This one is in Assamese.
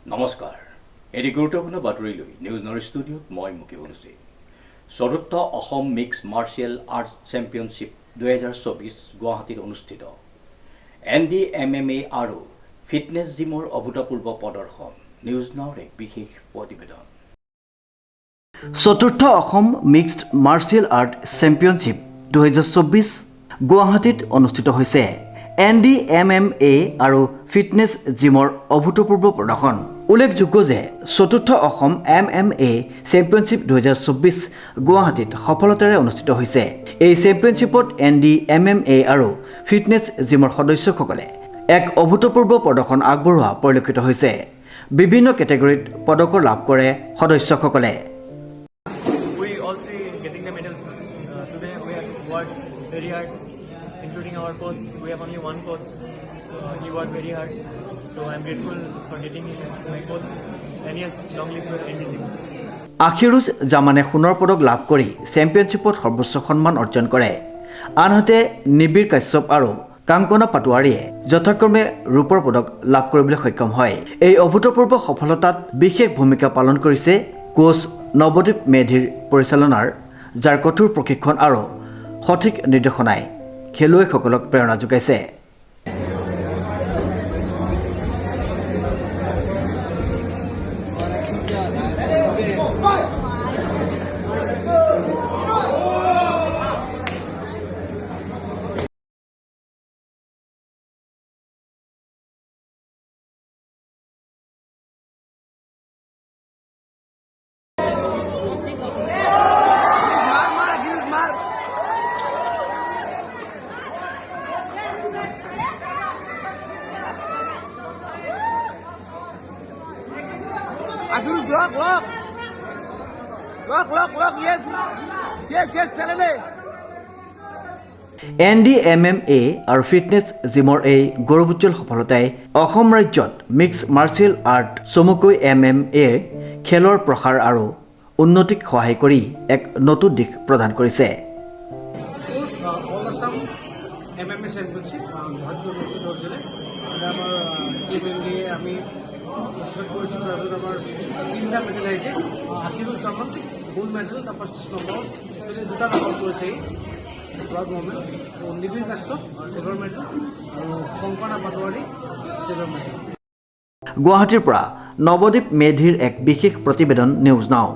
নমস্কাৰ এটি গুৰুত্বপূৰ্ণ বাতৰি লৈ নিউজ নৰ্থ ষ্টুডিঅ'ত মই মুকেশ বলুচি চতুৰ্থ অসম মিক্স মাৰ্শিয়েল আৰ্টছ চেম্পিয়নশ্বিপ 2024 গুৱাহাটীত অনুষ্ঠিত NDMMA আৰু ফিটনেছ জিমৰ অভূতপূৰ্ব প্ৰদৰ্শন নিউজ নাওৰ এক বিশেষ প্ৰতিবেদন চতুৰ্থ অসম মিক্সড মাৰ্শিয়েল আৰ্ট চেম্পিয়নশ্বিপ 2024 গুৱাহাটীত অনুষ্ঠিত হৈছে NDMMA আৰু ফিটনেছ জিমৰ অভূতপূৰ্ব প্ৰদৰ্শন উল্লেখযোগ্য যে চতুৰ্থ অসম MMA চেম্পিয়নশ্বিপ 2024 গুৱাহাটীত সফলতাৰে অনুষ্ঠিত হৈছে এই চেম্পিয়নশ্বিপত NDMMA আৰু ফিটনেছ জিমৰ সদস্যসকলে এক অভূতপূৰ্ব প্ৰদৰ্শন আগবঢ়োৱা পৰিলক্ষিত হৈছে বিভিন্ন কেটেগৰীত পদক লাভ কৰে সদস্যসকলে Getting the medals today we have worked very hard, including our coach. We have only one coach. He worked very hard, so I'm grateful for getting him as my coach. And yes, long live the NDC. আখিৰুজ জামানে সোণৰ পদক লাভ কৰি চেম্পিয়নশ্বিপত সৰ্বোচ্চ সন্মান অৰ্জন কৰে আনহাতে নিবিৰ কাশ্যপ আৰু কাংকনা পাটোৱাৰীয়ে যথাক্ৰমে ৰূপৰ পদক লাভ কৰিবলৈ সক্ষম হয় এই অভূতপূৰ্ব সফলতাত বিশেষ ভূমিকা পালন কৰিছে কোচ নৱদীপ মেধিৰ পৰিচালনাৰ যাৰ কঠোৰ প্ৰশিক্ষণ আৰু সঠিক নিৰ্দেশনাই খেলুৱৈসকলক প্ৰেৰণা যোগাইছে Adurus, lock, yes, pelele. NDMMA আৰু ফিটনেছ জিমৰ এই গৌৰৱোজ্জ্বল সফলতাই অসম ৰাজ্যত মিক্স মাৰ্শিয়েল আৰ্ট চমুকৈ MMA খেলৰ প্ৰসাৰ আৰু উন্নতিক সহায় কৰি এক নতুন দিশ প্ৰদান কৰিছে All Assam MMA Championship গুৱাহাটীত অনুষ্ঠিত হৈছিলে আমাৰ টিম ইণ্ডিয়াই আমি পাৰ্টিচিপেট কৰিছিলোঁ তাৰপিছত আমাৰ তিনিটা মেডেল আহিছে আখিৰুজ জামান গোল্ড মেডেল তাৰ 25 নম্বৰ একচুৱেলি দুটা নম্বৰ কৰিছে proud moment Nibir Kashyap silver medal আৰু কংকনা পাটোৱাৰী চিলভাৰ মেডেল গুৱাহাটীৰ পৰা নৱদীপ মেধিৰ এক বিশেষ প্ৰতিবেদন নিউজ নাও